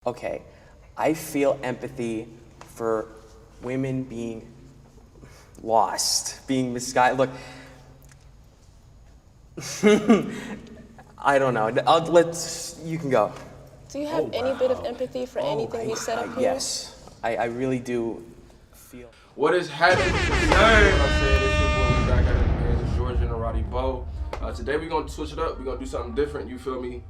Okay, I feel empathy for women being lost, being misguided. Look, I don't know. You can go. Do you have any bit of empathy for anything we said up here? Yes, I really do feel. What is happening? It's your boy, we back at it again. It's George and Roddy Bo. Today we're gonna switch it up. We're gonna do something different. You feel me?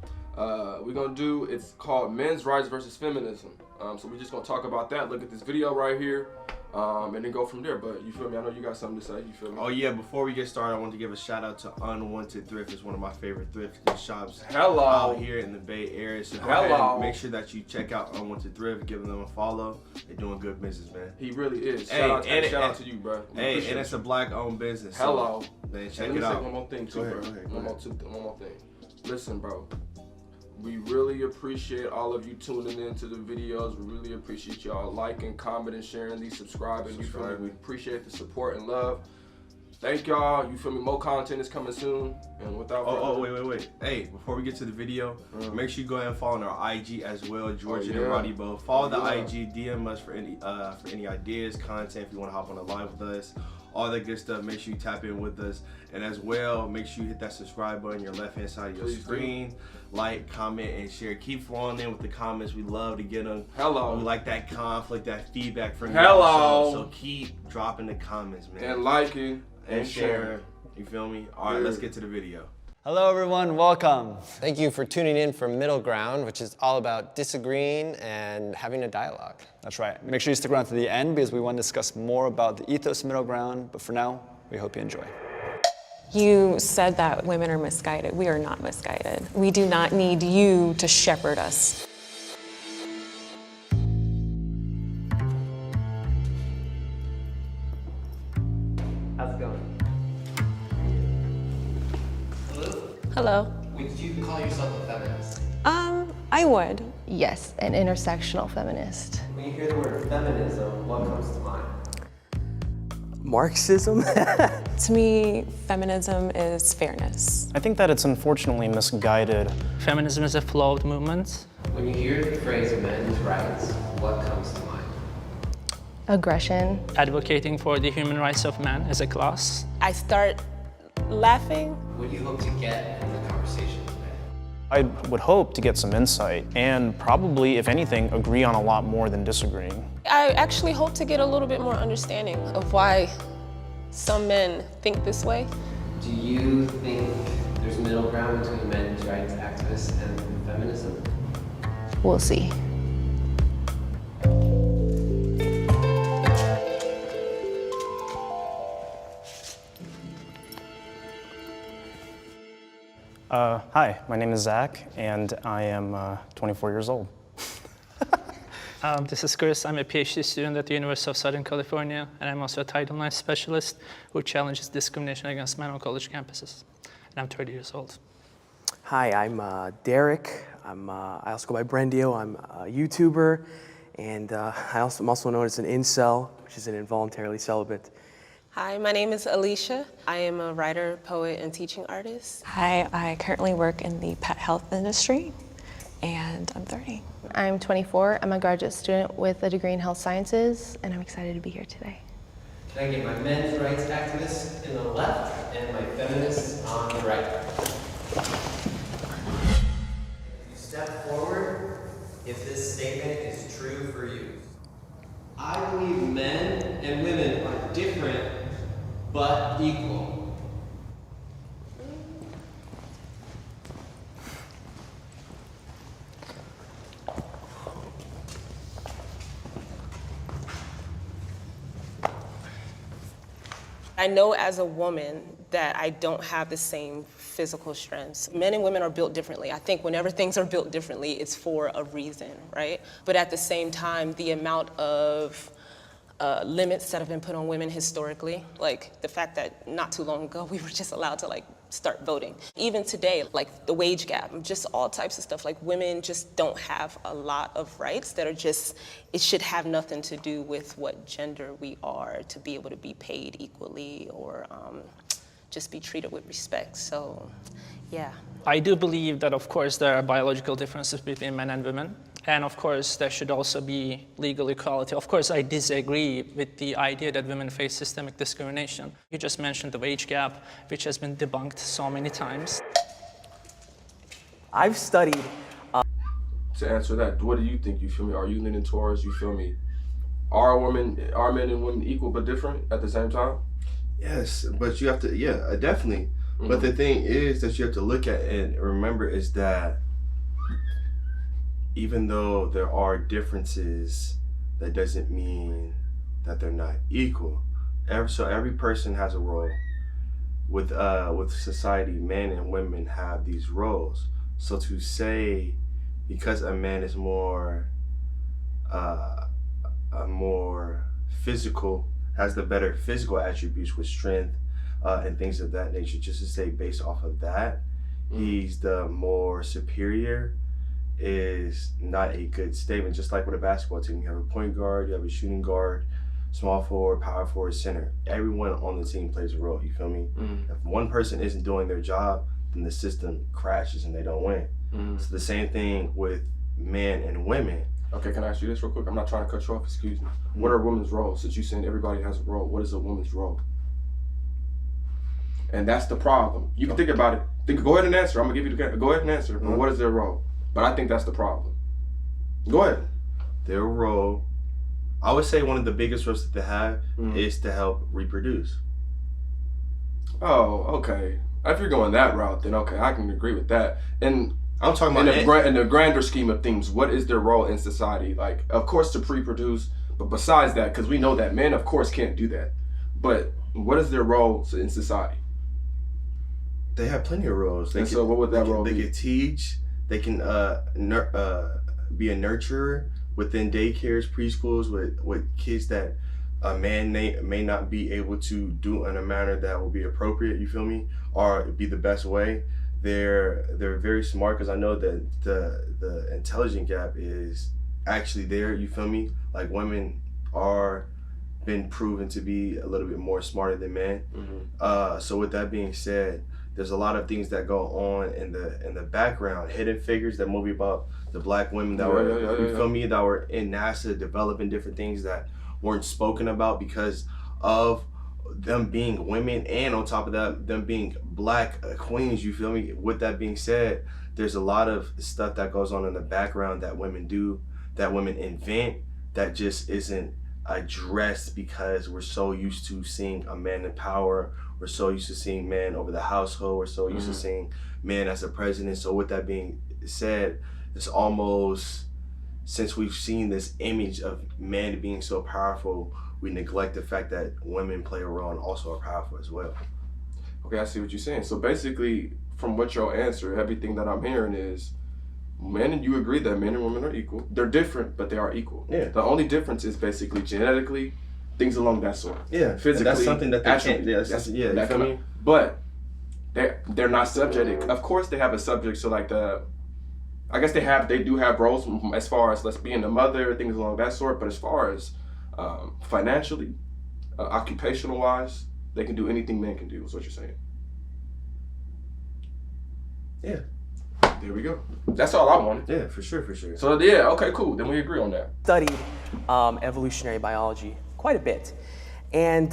It's called Men's Rights versus Feminism. So we're just gonna talk about that. Look at this video right here, and then go from there. But you feel me? I know you got something to say. You feel me? Oh yeah. Before we get started, I want to give a shout out to Unwanted Thrift. It's one of my favorite thrift shops out here in the Bay Area. So go ahead and make sure that you check out Unwanted Thrift. Give them a follow. They're doing good business, man. He really is. Hey, shout out to you, bro. Hey, and it's a black-owned business. Hello. So, man, check let me it say out. one more thing too, Go bro. ahead. One more thing. Listen, bro. We really appreciate all of you tuning in to the videos. We really appreciate y'all liking, commenting, sharing these, subscribing. You feel me? We appreciate the support and love. Thank y'all. You feel me? More content is coming soon. And without wait. Hey, before we get to the video, make sure you go ahead and follow our IG as well, George and Roddy Bo. Follow the IG, DM us for any ideas, content, if you want to hop on a live with us. All that good stuff. Make sure you tap in with us, and as well, make sure you hit that subscribe button on your left-hand side of your screen. Like, comment, and share. Keep flowing in with the comments. We love to get them. Hello. We like that conflict, that feedback from y'all. So keep dropping the comments, man. And liking and sharing. You feel me? All right, let's get to the video. Hello everyone, welcome. Thank you for tuning in for Middle Ground, which is all about disagreeing and having a dialogue. That's right. Make sure you stick around to the end because we want to discuss more about the ethos of Middle Ground, but for now, we hope you enjoy. You said that women are misguided. We are not misguided. We do not need you to shepherd us. How's it going? Hello. Would you call yourself a feminist? I would. Yes, an intersectional feminist. When you hear the word feminism, what comes to mind? Marxism? To me, feminism is fairness. I think that it's unfortunately misguided. Feminism is a flawed movement. When you hear the phrase men's rights, what comes to mind? Aggression. Advocating for the human rights of man as a class. I start laughing. What do you hope to get in the conversation today? I would hope to get some insight and probably, if anything, agree on a lot more than disagreeing. I actually hope to get a little bit more understanding of why some men think this way. Do you think there's middle ground between men's rights activists and feminism? We'll see. Hi, my name is Zach, and I am 24 years old. This is Chris. I'm a PhD student at the University of Southern California, and I'm also a Title IX specialist who challenges discrimination against men on college campuses. And I'm 30 years old. Hi, I'm Derek. I also go by Brendio. I'm a YouTuber, and I'm also known as an incel, which is an involuntarily celibate. Hi, my name is Alicia. I am a writer, poet, and teaching artist. Hi, I currently work in the pet health industry, and I'm 30. I'm 24. I'm a graduate student with a degree in health sciences, and I'm excited to be here today. Can I get my men's rights activists in the left and my feminists on the right? You step forward if this statement is true for you. I believe men and women are different but equal. I know as a woman that I don't have the same physical strengths. Men and women are built differently. I think whenever things are built differently, it's for a reason, right? But at the same time, the amount of limits that have been put on women historically, like the fact that not too long ago we were just allowed to start voting. Even today, like the wage gap, just all types of stuff. Like women just don't have a lot of rights that are just, it should have nothing to do with what gender we are to be able to be paid equally or just be treated with respect. So, yeah. I do believe that, of course, there are biological differences between men and women. And of course, there should also be legal equality. Of course, I disagree with the idea that women face systemic discrimination. You just mentioned the wage gap, which has been debunked so many times. I've studied. To answer that, what do you think? You feel me? Are you leaning towards? You feel me? Are men and women equal but different at the same time? Yes, but you have to, yeah, definitely. But the thing is that you have to look at and remember is that even though there are differences, that doesn't mean that they're not equal. So every person has a role. With society, men and women have these roles. So to say, because a man is more physical, has the better physical attributes with strength and things of that nature, just to say based off of that, he's the more superior, is not a good statement. Just like with a basketball team, you have a point guard, you have a shooting guard, small forward, power forward, center. Everyone on the team plays a role, you feel me? If one person isn't doing their job, then the system crashes and they don't win. So the same thing with men and women. Okay, can I ask you this real quick? I'm not trying to cut you off, excuse me. What are women's roles? Since you saying everybody has a role, what is a woman's role? And that's the problem. You can think about it. Go ahead and answer. I'm gonna give you go ahead and answer. But what is their role? But I think that's the problem. Go ahead. Their role, I would say one of the biggest roles that they have is to help reproduce. Oh, okay. If you're going that route, then okay, I can agree with that. And I'm talking about in the grander scheme of things, what is their role in society? Like, of course, to pre-produce, but besides that, because we know that men, of course, can't do that. But what is their role in society? They have plenty of roles. So what would that role be? They can teach. They can be a nurturer within daycares, preschools, with kids that a man may not be able to do in a manner that will be appropriate, you feel me, or be the best way. They're very smart, because I know that the intelligence gap is actually there, you feel me? Like, women are been proven to be a little bit more smarter than men. So with that being said, there's a lot of things that go on in the background, hidden figures, that movie about the black women that you feel me, that were in NASA developing different things that weren't spoken about because of them being women, and on top of that, them being black queens, you feel me? With that being said, there's a lot of stuff that goes on in the background that women do, that women invent, that just isn't addressed because we're so used to seeing a man in power. We're so used to seeing men over the household. We're so used to seeing men as the president. So with that being said, it's almost, since we've seen this image of men being so powerful, we neglect the fact that women play a role and also are powerful as well. Okay, I see what you're saying. So basically, from what your answer, everything that I'm hearing is, men, and you agree that men and women are equal. They're different, but they are equal. Yeah. The only difference is basically genetically, things along that sort. Yeah, physically. That's something that they can't. Yeah, you feel me? But they're not subject. Of course, they have a subject. So like I guess they do have roles as far as, let's being a mother, things along that sort. But as far as financially, occupational wise, they can do anything men can do. Is what you're saying? Yeah. There we go. That's all I wanted. Yeah, for sure. So yeah, okay, cool. Then we agree on that. Studied evolutionary biology quite a bit. And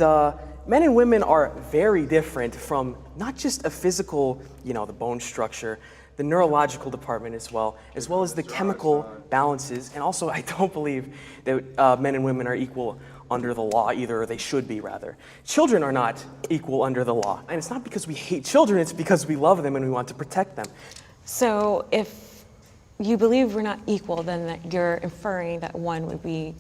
men and women are very different from not just a physical, the bone structure, the neurological department as well as the chemical balances. And also, I don't believe that men and women are equal under the law either, or they should be rather. Children are not equal under the law. And it's not because we hate children, it's because we love them and we want to protect them. So if you believe we're not equal, then that you're inferring that one would be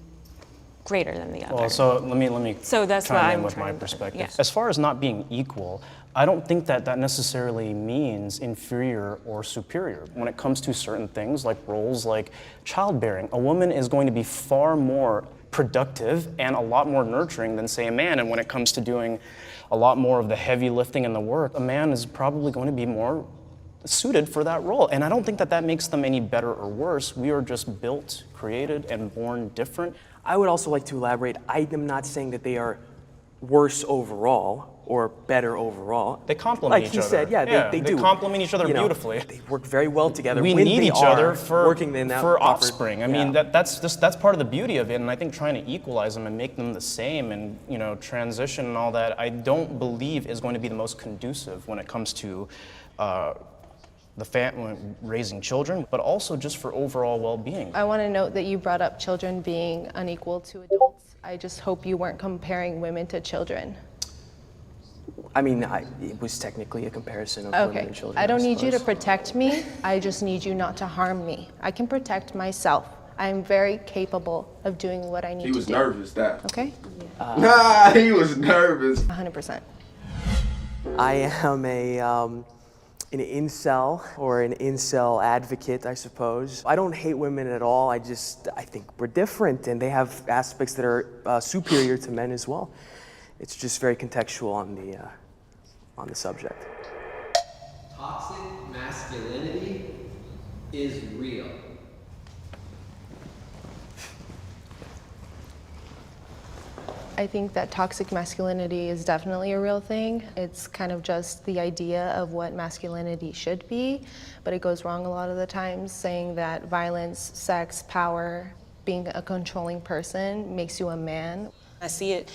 greater than the other. Well, so let me So that's what chime I'm in with my trying to- perspective. yeah. As far as not being equal, I don't think that necessarily means inferior or superior. When it comes to certain things like roles like childbearing, a woman is going to be far more productive and a lot more nurturing than, say, a man. And when it comes to doing a lot more of the heavy lifting and the work, a man is probably going to be more suited for that role. And I don't think that makes them any better or worse. We are just built, created, and born different. I would also like to elaborate. I am not saying that they are worse overall or better overall. They complement like each other. Like he said, yeah, they do. They complement each other You know, beautifully. They work very well together. We when need they each other are for working in that for proper- offspring. I yeah. mean, that's part of the beauty of it, and I think trying to equalize them and make them the same, and transition and all that, I don't believe is going to be the most conducive when it comes to raising children, but also just for overall well-being. I want to note that you brought up children being unequal to adults. I just hope you weren't comparing women to children. I mean, it was technically a comparison of women Okay, and children. I don't need you to suppose. protect me. I just need you not to harm me. I can protect myself. I'm very capable of doing what I need to do. He was nervous, that. Okay? Nah, he was nervous. 100%. I am an incel or an incel advocate, I suppose. I don't hate women at all. I think we're different, and they have aspects that are superior to men as well. It's just very contextual on the subject. Toxic masculinity is real. I think that toxic masculinity is definitely a real thing. It's kind of just the idea of what masculinity should be, but it goes wrong a lot of the times, saying that violence, sex, power, being a controlling person makes you a man. I see it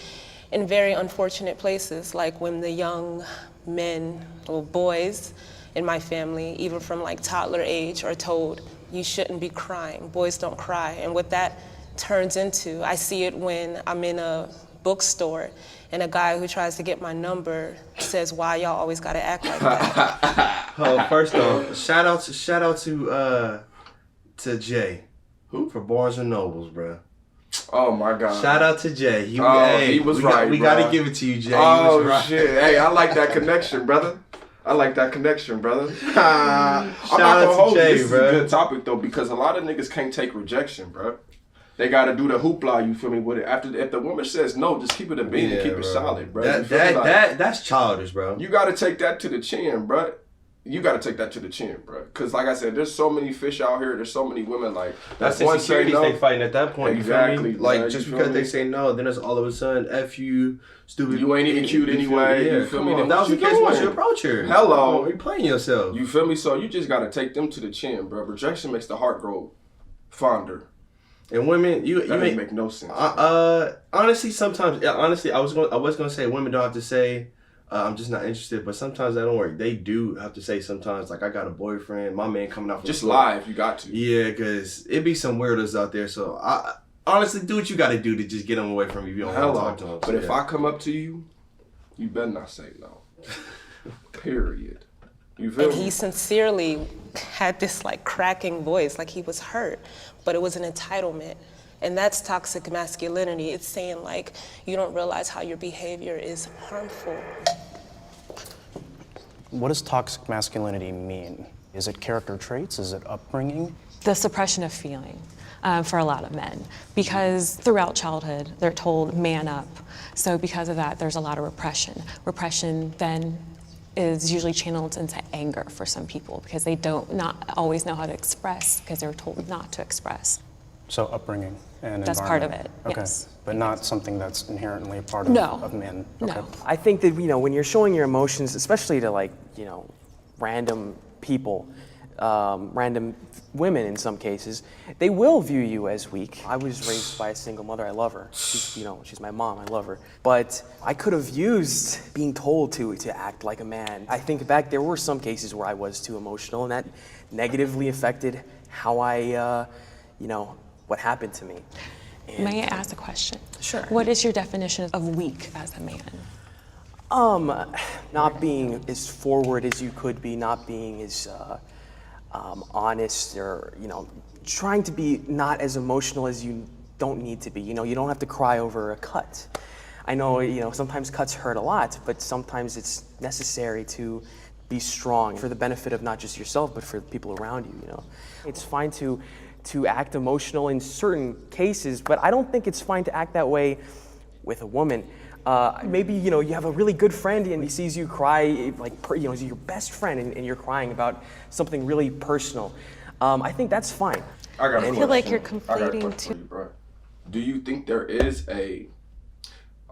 in very unfortunate places, like when the young men or boys in my family, even from like toddler age, are told, you shouldn't be crying, boys don't cry. And what that turns into, I see it when I'm in a bookstore and a guy who tries to get my number says, why y'all always gotta act like that? Oh, first off, shout out to Jay. Who? For Barnes and Nobles, bro. Oh my God. Shout out to Jay. He was right. We bro. gotta give it to you, Jay. He Oh was right. shit! Hey, I like that connection, brother. I like that connection, brother. I'm Shout not gonna out to hold you. Jay, This is bro. a good topic though, because a lot of niggas can't take rejection, bro. They gotta do the hoopla, you feel me, with it. If the woman says no, just keep it a bean and keep it solid, bro. You feel me? Like, That's childish, bro. you gotta take that to the chin, bro. You gotta take that to the chin, bro. Cause like I said, there's so many fish out here. There's so many women like That's one say insecurities no. they fighting at that point. Exactly, You feel me? bro, Like you just feel because me? they say no, then it's all of a sudden F you, stupid. You ain't even cute You feel me? anyway, Yeah, you feel come me? on. Then If that what was the you case, once you doing? approach her. Hello. Come on, you playing yourself. You feel me? So you just gotta take them to the chin, bro. Rejection makes the heart grow fonder. And women, you That doesn't ain't make no sense. honestly, sometimes, yeah, honestly, I was gonna say women don't have to say, I'm just not interested, but sometimes that don't work. They do have to say sometimes, like, I got a boyfriend, my man coming out from Just the store. lie if you got to. Yeah, because it be some weirdos out there, so I honestly, do what you gotta do to just get them away from you if you don't want to talk to them. But if I come up to you, you better not say no. Period. You feel And me? he sincerely had this like cracking voice, like he was hurt, but it was an entitlement. And that's toxic masculinity. It's saying like, you don't realize how your behavior is harmful. What does toxic masculinity mean? Is it character traits? Is it upbringing? The suppression of feeling for a lot of men, because throughout childhood they're told man up. So because of that, there's a lot of repression. Repression then is usually channeled into anger for some people because they not always know how to express because they were told not to express. So upbringing and That's part of environment. it, Okay. yes. But not something that's inherently a part of, No. of men. No. Okay. I think that, when you're showing your emotions, especially to random people, random women in some cases, they will view you as weak. I was raised by a single mother. I love her. She's my mom. I love her. But I could have used being told to act like a man. I think back, there were some cases where I was too emotional, and that negatively affected how I, what happened to me. And, May I ask a question? Sure. What is your definition of weak as a man? Not being as forward as you could be, not being as honest, or trying to be not as emotional as you don't need to be. You don't have to cry over a cut. I know sometimes cuts hurt a lot, but sometimes it's necessary to be strong for the benefit of not just yourself, but for the people around you. It's fine to act emotional in certain cases, but I don't think it's fine to act that way with a woman. Maybe you have a really good friend and he sees you cry, he's your best friend, and you're crying about something really personal. I think that's fine. I feel like you're I got a conflating question for you, bro. Do you think there is a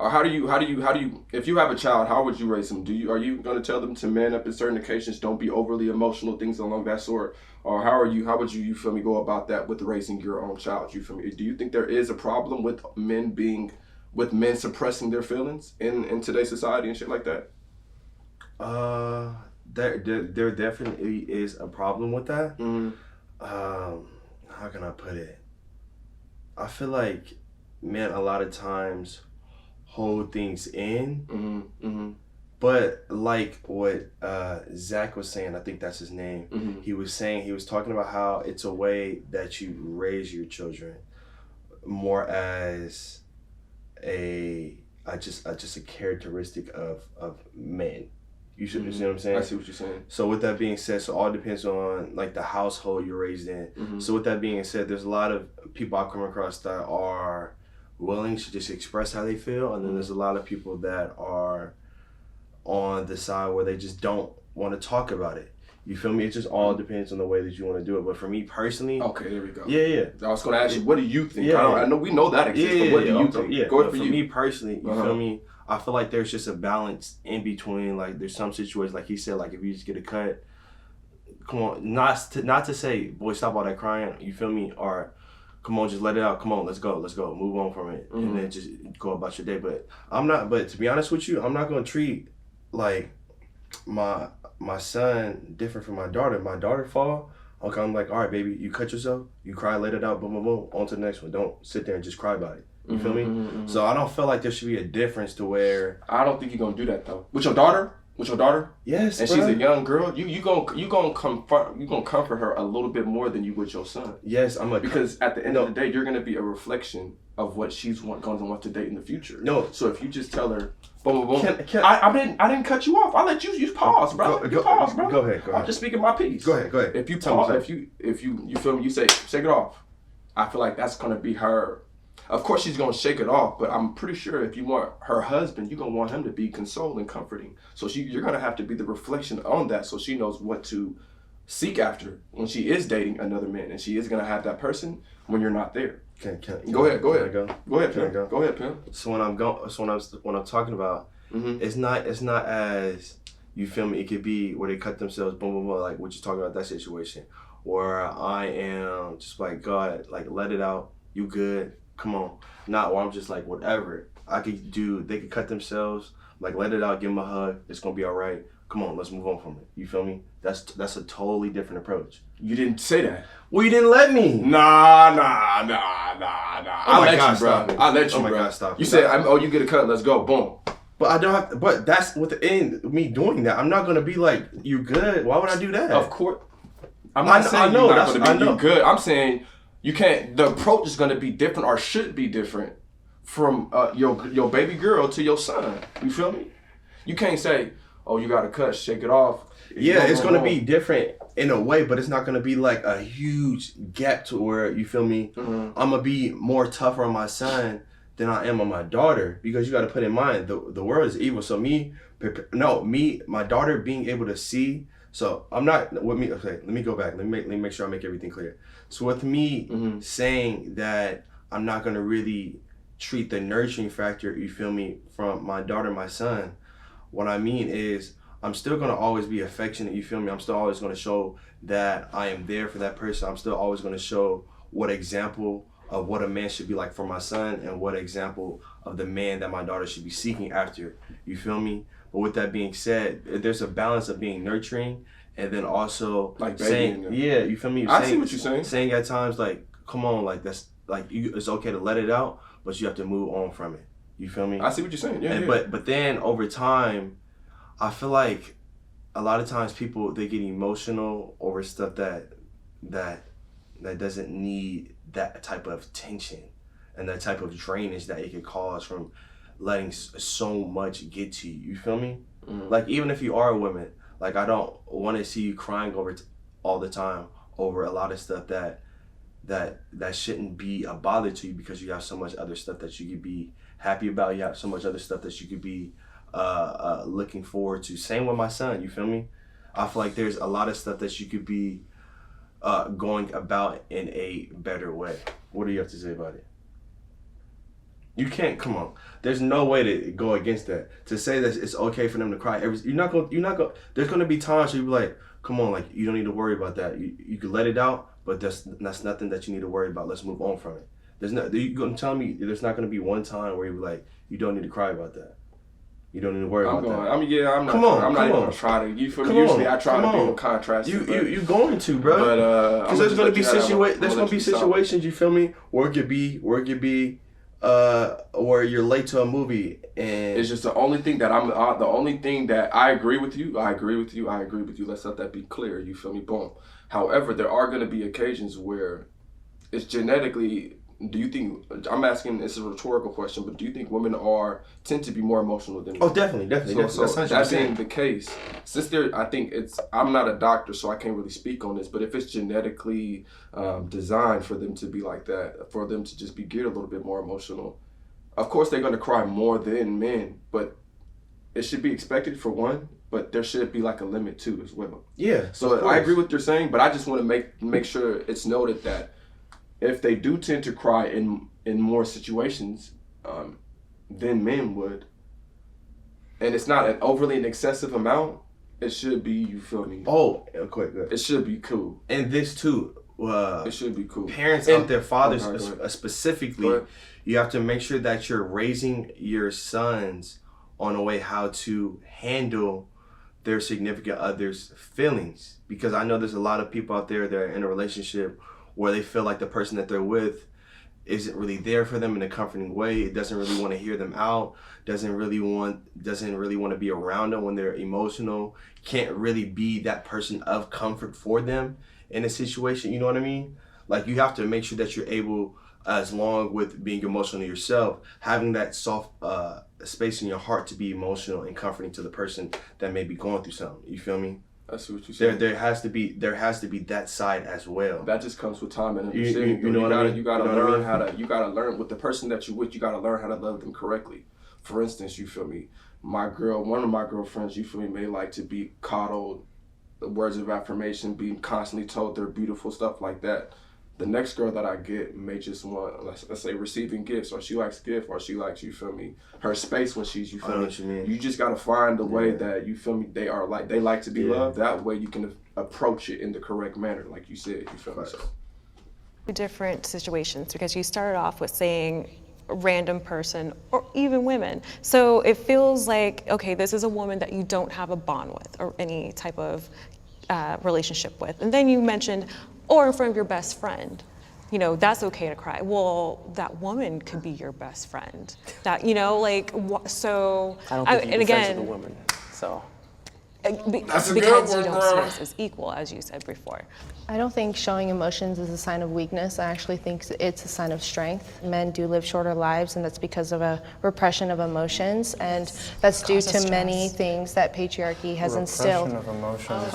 Or how do you, if you have a child, how would you raise them? Are you going to tell them to man up in certain occasions, don't be overly emotional, things along that sort? Or how would you feel me, go about that with raising your own child? You feel me? Do you think there is a problem with men suppressing their feelings in today's society and shit like that? There definitely is a problem with that. Mm-hmm. How can I put it? I feel like men a lot of times hold things in. Mm-hmm. Mm-hmm. But like what Zach was saying, I think that's his name. Mm-hmm. He was talking about how it's a way that you raise your children more as just a characteristic of men. You see what I'm saying? I see what you're saying. So with that being said, so all depends on like the household you're raised in. Mm-hmm. So with that being said, there's a lot of people I've come across that are willing to just express how they feel, and then there's a lot of people that are on the side where they just don't want to talk about it. You feel me? It just all depends on the way that you want to do it. But for me personally, okay, there we go. Yeah. I was going to ask you, what do you think? Yeah. I know we know that exists, but what do you think? Yeah. Go ahead for for you. me personally, you feel me? I feel like there's just a balance in between. Like there's some situations, like he said, like if you just get a cut, come on, not to say, boy, stop all that crying. You feel me? Or come on, just let it out. Come on, let's go, move on from it, and then just go about your day. But to be honest with you, I'm not gonna treat like my son different from my daughter. My daughter fall, okay, I'm like, all right, baby, you cut yourself, you cry, let it out, boom, boom, boom, on to the next one. Don't sit there and just cry about it. You feel me? So I don't feel like there should be a difference to where I don't think you're gonna do that though. With your daughter? Yes, and bro. she's a young girl. You gonna comfort her a little bit more than you would your son. Yes, because at the end of the day, you're gonna be a reflection of what she's going to want to date in the future. No. So if you just tell her, boom, boom, boom. I didn't cut you off. I let you pause, bro. Pause, bro. Go ahead. I'm just speaking my piece. Go ahead. If you pause, if you feel me, you say shake it off. I feel like that's gonna be her. Of course, she's gonna shake it off, but I'm pretty sure if you want her husband, you're gonna want him to be consoling, comforting. So you're gonna have to be the reflection on that, so she knows what to seek after when she is dating another man, and she is gonna have that person when you're not there. Go ahead, Pim. So when I'm talking about, it's not as, you feel me. It could be where they cut themselves, boom, boom, boom, like what you're talking about, that situation, where I am just like, God, like let it out. You good? Come on. Not where I'm just like, whatever I could do, they could cut themselves, like let it out, give them a hug, it's gonna be all right. Come on, let's move on from it. You feel me? That's a totally different approach. You didn't say that. Well, you didn't let me. Nah. Oh my God, stop it. I let you, oh my bro. God, stop You it. said, you get a cut, let's go, boom. But I don't have. But that's within me doing that. I'm not gonna be like, you good? Why would I do that? Of course. I'm not saying you're not gonna be good. I'm saying you can't. The approach is gonna be different, or should be different, from your baby girl to your son. You feel me? You can't say, oh, you got to cut, shake it off. Yeah, it's gonna be different in a way, but it's not gonna be like a huge gap to where, you feel me. I'm gonna be more tougher on my son than I am on my daughter, because you got to put in mind the world is evil. So my daughter being able to see. So I'm not with me. Okay, let me go back. Let me make sure I make everything clear. So with me saying that I'm not gonna really treat the nurturing factor, you feel me, from my daughter, my son, what I mean is I'm still gonna always be affectionate. You feel me? I'm still always gonna show that I am there for that person. I'm still always gonna show what example of what a man should be like for my son, and what example of the man that my daughter should be seeking after. You feel me? But with that being said, there's a balance of being nurturing and then also like saying, yeah, you feel me? I see what you're saying. Saying at times like, come on, like that's like it's okay to let it out, but you have to move on from it. You feel me? I see what you're saying. Yeah. But then over time, I feel like a lot of times people, they get emotional over stuff that doesn't need that type of tension and that type of drainage that it could cause from letting so much get to you. You feel me? Like even if you are a woman, like I don't want to see you crying over all the time over a lot of stuff that shouldn't be a bother to you, because you have so much other stuff that you could be happy about. You have so much other stuff that you could be looking forward to. Same with my son, you feel me? I feel like there's a lot of stuff that you could be going about in a better way. What do you have to say about it? You can't. Come on. There's no way to go against that. To say that it's okay for them to cry. You're not going. There's gonna be times where you be like, come on, like you don't need to worry about that. You can let it out, but that's nothing that you need to worry about. Let's move on from it. There's no. You gonna tell me there's not gonna be one time where you be like, you don't need to cry about that. You don't need to worry about that. I mean, yeah, I'm not. I'm not even gonna try to. You feel me? Usually, I try to be in contrast. You going to, bro? But because there's gonna be situations. You feel me? Where it could be, where you're late to a movie, and it's just the only thing that the only thing that I agree with you. I agree with you. Let's let that be clear. You feel me? Boom. However, there are gonna be occasions where it's genetically. Do you think, I'm asking, it's a rhetorical question, but do you think women tend to be more emotional than men? Oh, definitely. So that being the case, since I'm not a doctor, so I can't really speak on this, but if it's genetically designed for them to be like that, for them to just be geared a little bit more emotional, of course they're going to cry more than men, but it should be expected for one, but there should be like a limit too as well. Yeah. So I agree with what you're saying, but I just want to make sure it's noted that if they do tend to cry in more situations than men would, and it's not an overly excessive amount, it should be, you feel me? Oh, quick. Good. It should be cool. And this too. It should be cool. Parents out there, fathers specifically, you have to make sure that you're raising your sons on a way how to handle their significant other's feelings. Because I know there's a lot of people out there that are in a relationship where they feel like the person that they're with isn't really there for them in a comforting way. It doesn't really want to hear them out, doesn't really want to be around them when they're emotional, can't really be that person of comfort for them in a situation, you know what I mean? Like, you have to make sure that you're able, as long with being emotional yourself, having that soft space in your heart to be emotional and comforting to the person that may be going through something. You feel me? I see what you saying. There has to be that side as well. That just comes with time and understanding. You know what I mean? You gotta learn how to. You gotta learn with the person that you're with. You gotta learn how to love them correctly. For instance, you feel me? One of my girlfriends, you feel me, may like to be coddled, words of affirmation, being constantly told they're beautiful, stuff like that. The next girl that I get may just want, let's say, receiving gifts, or she likes gift, or she likes, you feel me, her space when she's, you feel me. What you mean. You just gotta find a way that, you feel me, they like to be loved. That way you can approach it in the correct manner, like you said. You feel me? So. Different situations, because you started off with saying a random person or even women. So it feels like, okay, this is a woman that you don't have a bond with or any type of relationship with. And then you mentioned, or in front of your best friend, you know, that's okay to cry. Well, that woman could be your best friend. That, you know, like, so. I don't think you can be friends with a woman, so. That's a good Because one, you don't see girl. us as equal, as you said before. I don't think showing emotions is a sign of weakness. I actually think it's a sign of strength. Men do live shorter lives, and that's because of a repression of emotions, and that's due to many things that patriarchy has instilled. Repression of emotions.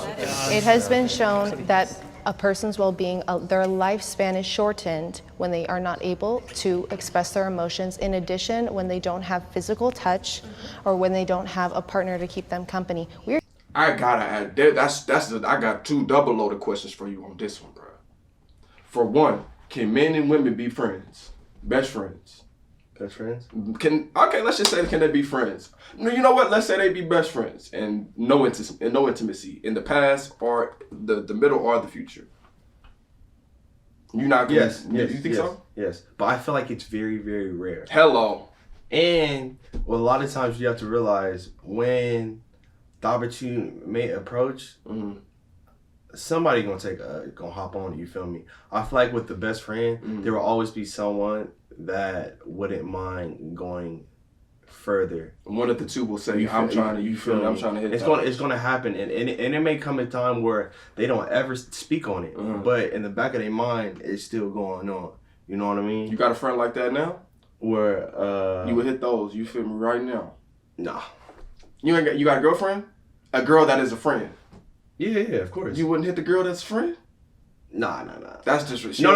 It has been shown that a person's well-being, their lifespan is shortened when they are not able to express their emotions. In addition, when they don't have physical touch, or when they don't have a partner to keep them company. I gotta add, I got two double-loaded questions for you on this one, bro. For one, can men and women be friends? Best friends? Best friends? Let's just say, can they be friends? No, you know what? Let's say they be best friends and no intimacy in the past or the middle or the future. You not gonna, Yes. you think so? Yes. But I feel like it's very, very rare. Hello. And a lot of times you have to realize when the opportunity may approach, somebody gonna hop on it, you feel me? I feel like with the best friend, there will always be someone that wouldn't mind going further. One of the two will say, I'm trying to hit it's gonna happen, and it may come a time where they don't ever speak on it, but in the back of their mind, it's still going on. You know what I mean? You got a friend like that now? Where you would hit those, you feel me, right now? Nah. You got a girlfriend? A girl that is a friend? Yeah, of course. You wouldn't hit the girl that's a friend? Nah. That's just No.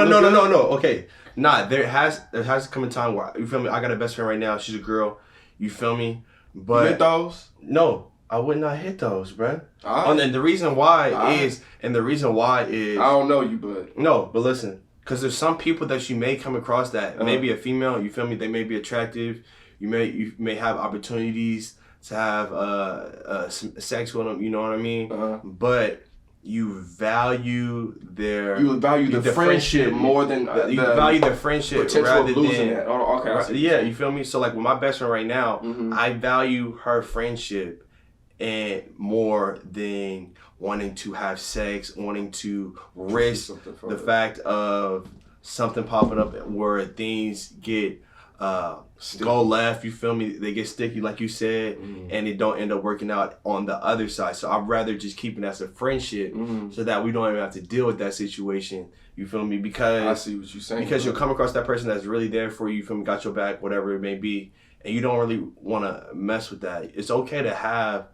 Okay. Nah, there has to come a time where, you feel me, I got a best friend right now, she's a girl, you feel me? But you hit those? No, I would not hit those, bruh. Alright. And the reason why Alright. is I don't know you, but no, but listen, Because there's some people that you may come across that may be a female, you feel me? They may be attractive. You may have opportunities to have sex with them, you know what I mean? But you value the friendship more than you value the friendship potential rather of losing than that. Oh, okay, I see. yeah, you feel me? So like with my best friend right now, I value her friendship and more than wanting to have sex, wanting to risk the fact of something popping up where things get go left, you feel me? They get sticky, like you said, and it don't end up working out on the other side. So I'd rather just keep it as a friendship so that we don't even have to deal with that situation. You feel me? Because I see what you're saying. Because you'll come across that person that's really there for you, you feel me, got your back, whatever it may be, and you don't really want to mess with that. It's okay to have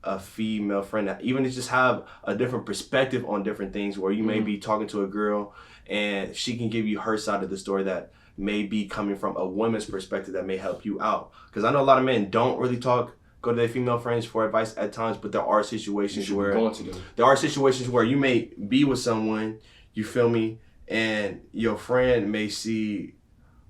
a female friend that even to just have a different perspective on different things, where you may be talking to a girl and she can give you her side of the story that may be coming from a woman's perspective that may help you out. Because I know a lot of men don't really go to their female friends for advice at times, but there are situations where you may be with someone, you feel me, and your friend may see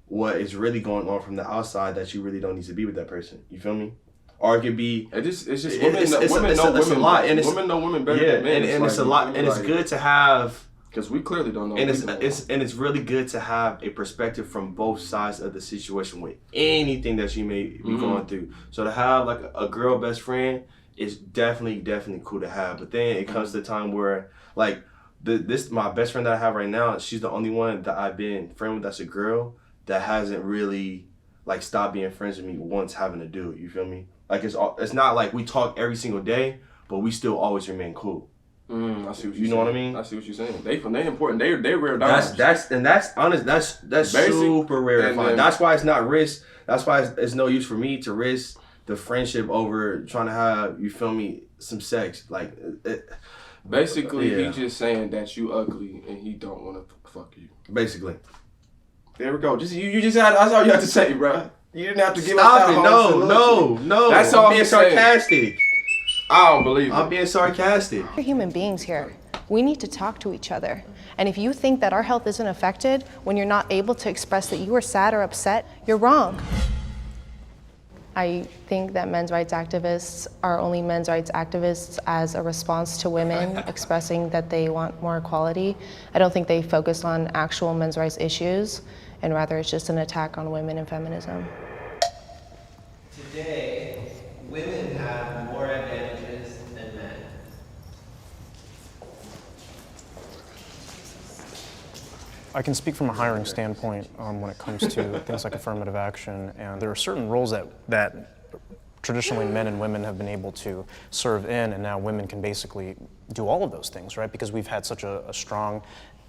what is really going on from the outside that you really don't need to be with that person. You feel me? Or it could be it's just women know women better than men. And it's a lot, and it's good to have. Because we clearly don't know. And it's really good to have a perspective from both sides of the situation with anything that you may be going through. So to have like a girl best friend is definitely cool to have. But then it comes to a time where like my best friend that I have right now, she's the only one that I've been friend with that's a girl that hasn't really like stopped being friends with me once having to do it. You feel me? Like it's not like we talk every single day, but we still always remain cool. I see what you're saying. You know what I mean? I see what you're saying. They important. They rare diamonds. That's honest. That's basic, super rare. and That's why it's not risk. That's why it's no use for me to risk the friendship over trying to have, you feel me, some sex. Like basically, yeah. he just saying that you ugly and he don't want to fuck you. Basically. There we go. Just you just had. That's all you had to say, bro. You didn't have to give Stop us that it. No. That's all I'm being I'm saying. sarcastic. I don't believe it. I'm being sarcastic. We're human beings here. We need to talk to each other. And if you think that our health isn't affected when you're not able to express that you are sad or upset, you're wrong. I think that men's rights activists are only men's rights activists as a response to women expressing that they want more equality. I don't think they focus on actual men's rights issues, and rather it's just an attack on women and feminism. Today, women have more advantages than men. I can speak from a hiring standpoint when it comes to things like affirmative action, and there are certain roles that traditionally men and women have been able to serve in, and now women can basically do all of those things, right? Because we've had such a strong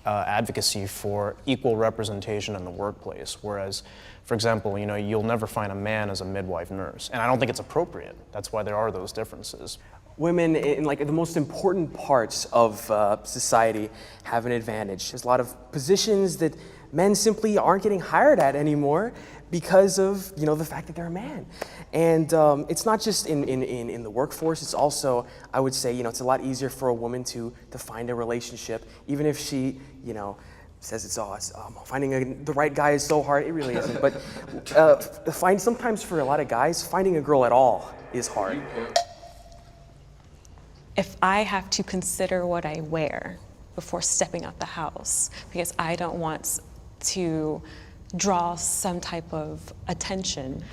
advocacy for equal representation in the workplace, whereas, for example, you'll never find a man as a midwife nurse, and I don't think it's appropriate. That's why there are those differences. Women in like the most important parts of society have an advantage. There's a lot of positions that men simply aren't getting hired at anymore because of the fact that they're a man. And it's not just in the workforce, it's also, I would say, it's a lot easier for a woman to find a relationship, even if she, says it's finding the right guy is so hard. It really isn't. But sometimes for a lot of guys, finding a girl at all is hard. If I have to consider what I wear before stepping out the house, because I don't want to draw some type of attention,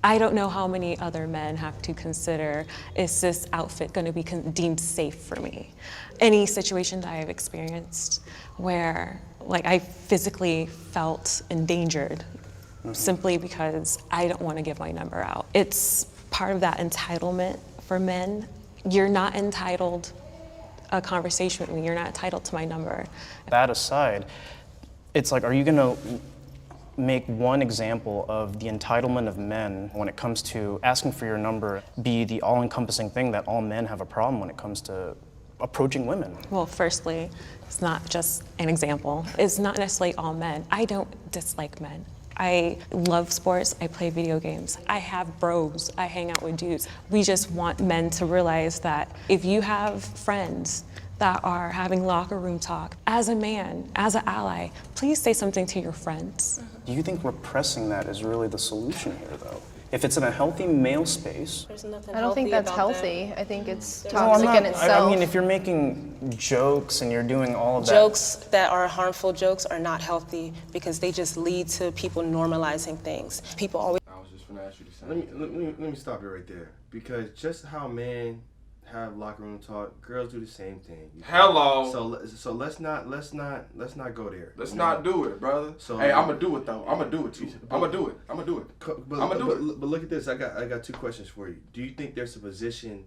I don't know how many other men have to consider, is this outfit going to be deemed safe for me? Any situation that I've experienced where I physically felt endangered simply because I don't want to give my number out. It's part of that entitlement for men. You're not entitled a conversation with me. You're not entitled to my number. That aside, it's like, are you going to make one example of the entitlement of men when it comes to asking for your number be the all-encompassing thing that all men have a problem when it comes to approaching women? Well, firstly, it's not just an example. It's not necessarily all men. I don't dislike men. I love sports, I play video games, I have bros, I hang out with dudes. We just want men to realize that if you have friends that are having locker room talk. As a man, as an ally, please say something to your friends. Do you think repressing that is really the solution here, though? If it's in a healthy male space. There's nothing I don't think healthy that's about healthy. I think it's No, toxic in itself. I mean, if you're making jokes and you're doing all of that. Jokes that are harmful jokes are not healthy because they just lead to people normalizing things. People always. I was just gonna ask you the same. Let me stop you right there, because just how men have locker room talk, girls do the same thing. Hello. So let's not go there. Let's not do it, brother. So- Hey, I'm gonna do it though. I'm gonna do it too. I'm gonna do it. But, I'ma do it. But look at this. I got two questions for you. Do you think there's a position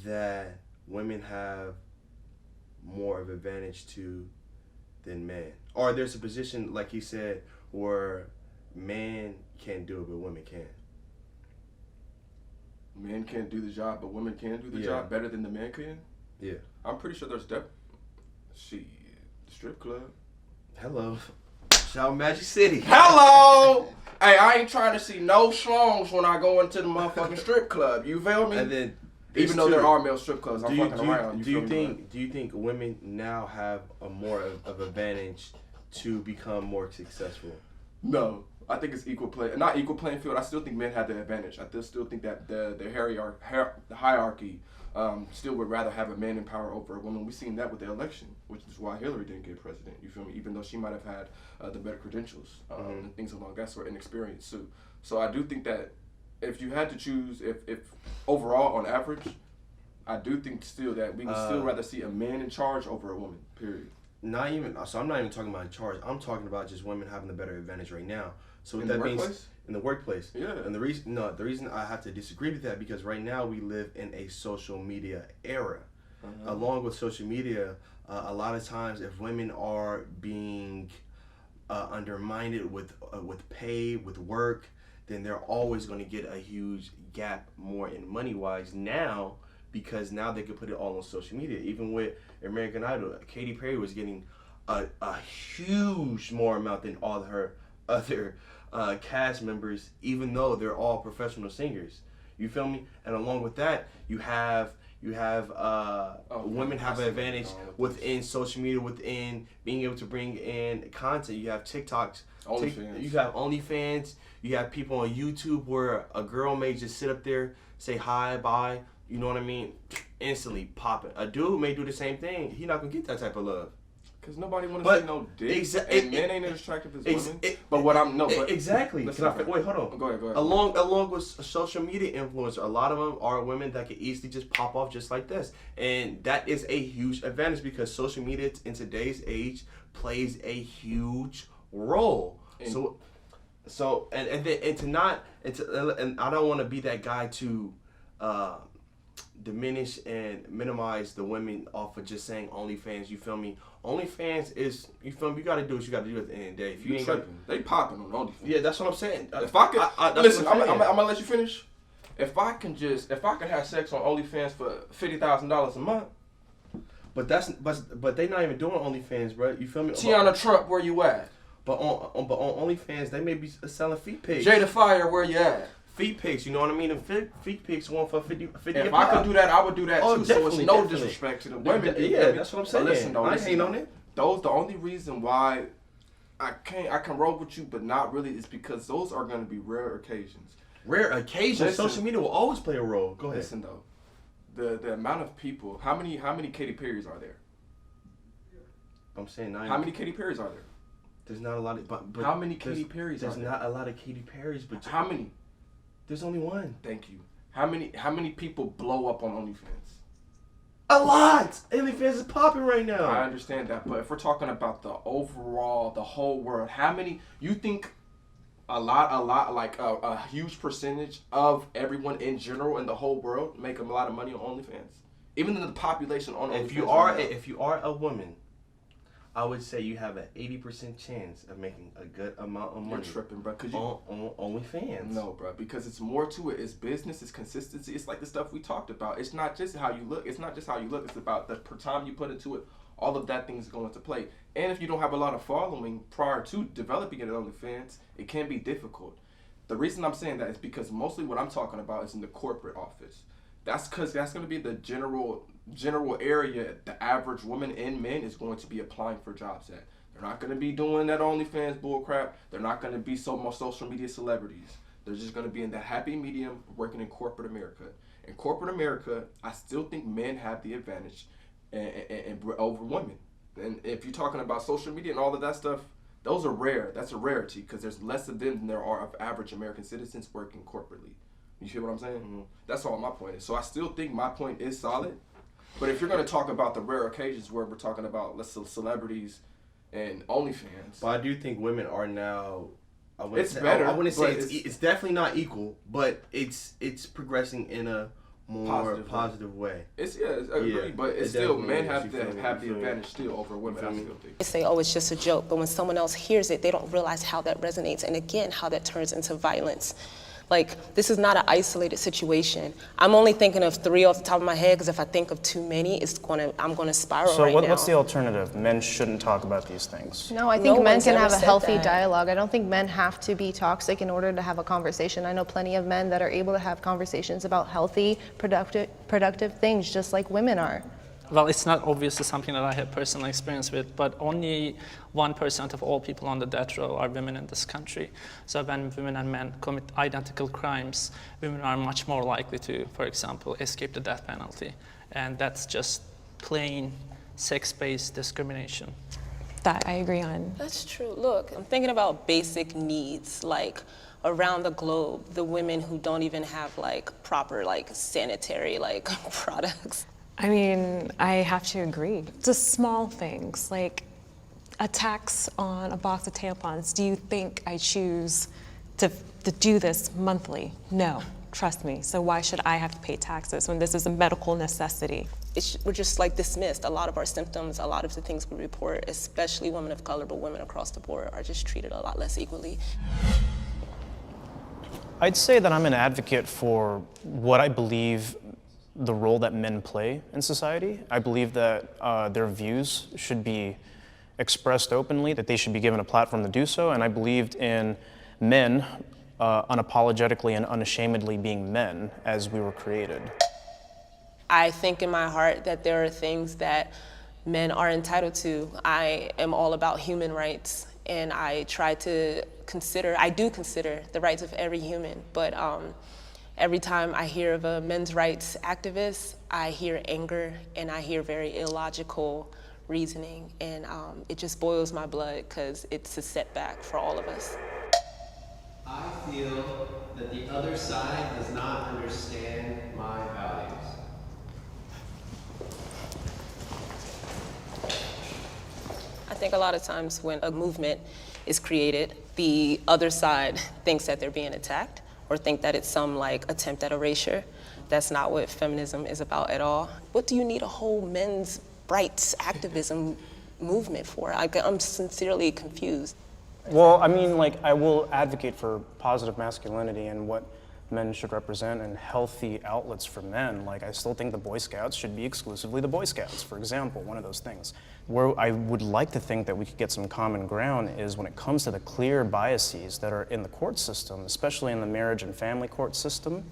that women have more of advantage to than men, or there's a position like he said where men can't do it but women can? Men can't do the job, but women can do the Yeah. job better than the men can. Yeah. I'm pretty sure there's the strip club. Hello. Shout Magic City. Hello. Hey, I ain't trying to see no schlongs when I go into the motherfucking strip club. You feel me? And then even though there are male strip clubs, I'm do fucking around. you feel me? think women now have a more of advantage to become more successful? No, I think it's not equal playing field. I still think men have the advantage. I still think that the hierarchy still would rather have a man in power over a woman. We've seen that with the election, which is why Hillary didn't get president. You feel me? Even though she might have had the better credentials and things along that sort and experience too. So I do think that if you had to choose, if overall on average, I do think still that we would still rather see a man in charge over a woman. Period. Not even. So I'm not even talking about in charge. I'm talking about just women having the better advantage right now. So In that the means workplace? in the workplace. Yeah. And the reason I have to disagree with that, because right now we live in a social media era. Along with social media, a lot of times if women are being undermined with pay, with work, then they're always going to get a huge gap more in money wise now, because now they can put it all on social media. Even with American Idol, Katy Perry was getting a huge more amount than all her other cast members, even though they're all professional singers. You feel me? And along with that, you have women have an advantage within social media, within being able to bring in content. You have TikToks, OnlyFans. you have OnlyFans, you have people on YouTube where a girl may just sit up there, say hi, bye, you know what I mean? Instantly popping. A dude may do the same thing. He not gonna get that type of love. Cause nobody want to see no dick. And men ain't as attractive as women. Exactly. Listen, Wait, hold on. Go ahead. Along with social media influencer, a lot of them are women that can easily just pop off just like this, and that is a huge advantage because social media in today's age plays a huge role. And I don't want to be that guy to diminish and minimize the women off of just saying OnlyFans. You feel me? OnlyFans is, you feel me? You gotta do what you gotta do at the end of the day. If you ain't got, they popping on OnlyFans. yeah, that's what I'm saying. If I could listen, I'm gonna let you finish. If I can have sex on OnlyFans for $50,000 a month, but they not even doing OnlyFans, bro. You feel me? Tiana Trump, where you at? But on OnlyFans, they may be selling feet pics. Jada Fire, where you at? Feet pics, you know what I mean? And feet pics going for 50. If I could do that, I would do that too. So it's no definitely. disrespect to the women. Yeah, that's what I'm saying. But listen, though, I ain't on it. The only reason why I can roll with you, but not really, is because those are going to be rare occasions. Rare occasions. Listen, Social media will always play a role. Go ahead. Listen though, the amount of people. How many Katy Perrys are there? I'm saying how many Katy Perrys are there? There's not a lot of. But how many Katy Perrys? There's not a lot of Katy Perrys, but how many? There's only one. Thank you. How many people blow up on OnlyFans? A lot. OnlyFans is popping right now. I understand that, but if we're talking about the overall, the whole world, how many? You think a lot, like a huge percentage of everyone in general in the whole world make a lot of money on OnlyFans? Even in the population on OnlyFans. If you are a woman, I would say you have an 80% chance of making a good amount of money. You're tripping, bro. On OnlyFans. No, bro, because it's more to it. It's business. It's consistency. It's like the stuff we talked about. It's not just how you look. It's about the time you put into it. All of that things go into play. And if you don't have a lot of following prior to developing it on OnlyFans, it can be difficult. The reason I'm saying that is because mostly what I'm talking about is in the corporate office. That's because that's going to be the general general area the average woman and men is going to be applying for jobs at. They're not going to be doing that OnlyFans bullcrap. They're not going to be so much social media celebrities. They're just going to be in the happy medium working in corporate America. In corporate America, I still think men have the advantage and over women. And if you're talking about social media and all of that stuff, those are rare. That's a rarity because there's less of them than there are of average American citizens working corporately. You hear what I'm saying? Mm-hmm. That's all my point is. So I still think my point is solid. But if you're going to talk about the rare occasions where we're talking about, let's say, celebrities and OnlyFans. But I do think women are now. It's better. I wouldn't say it's definitely not equal, but it's progressing in a more positive way. I agree, but it's still men have the advantage still over women. I still think. They say, oh, it's just a joke, but when someone else hears it, they don't realize how that resonates, and again, how that turns into violence. Like, this is not an isolated situation. I'm only thinking of 3 off the top of my head, because if I think of too many, I'm gonna spiral So right now. what's the alternative? Men shouldn't talk about these things. No, I think men one's can ever have a said healthy that. dialogue. I don't think men have to be toxic in order to have a conversation. I know plenty of men that are able to have conversations about healthy, productive things, just like women are. Well, it's not obviously something that I have personal experience with, but only 1% of all people on the death row are women in this country. So when women and men commit identical crimes, women are much more likely to, for example, escape the death penalty. And that's just plain sex-based discrimination. That I agree on. That's true. Look, I'm thinking about basic needs, like around the globe, the women who don't even have like proper like sanitary like products. I mean, I have to agree. Just small things like a tax on a box of tampons. Do you think I choose to do this monthly? No, trust me. So why should I have to pay taxes when this is a medical necessity? We're just like dismissed. A lot of our symptoms, a lot of the things we report, especially women of color, but women across the board, are just treated a lot less equally. I'd say that I'm an advocate for what I believe the role that men play in society. I believe that their views should be expressed openly, that they should be given a platform to do so, and I believed in men unapologetically and unashamedly being men as we were created. I think in my heart that there are things that men are entitled to. I am all about human rights, and I do consider the rights of every human, but every time I hear of a men's rights activist, I hear anger and I hear very illogical reasoning, and it just boils my blood because it's a setback for all of us. I feel that the other side does not understand my values. I think a lot of times when a movement is created, the other side thinks that they're being attacked or think that it's some like attempt at erasure. That's not what feminism is about at all. What do you need a whole men's rights activism movement for? I'm sincerely confused. Well, I mean, like, I will advocate for positive masculinity and what men should represent and healthy outlets for men. Like, I still think the Boy Scouts should be exclusively the Boy Scouts, for example, one of those things. Where I would like to think that we could get some common ground is when it comes to the clear biases that are in the court system, especially in the marriage and family court system,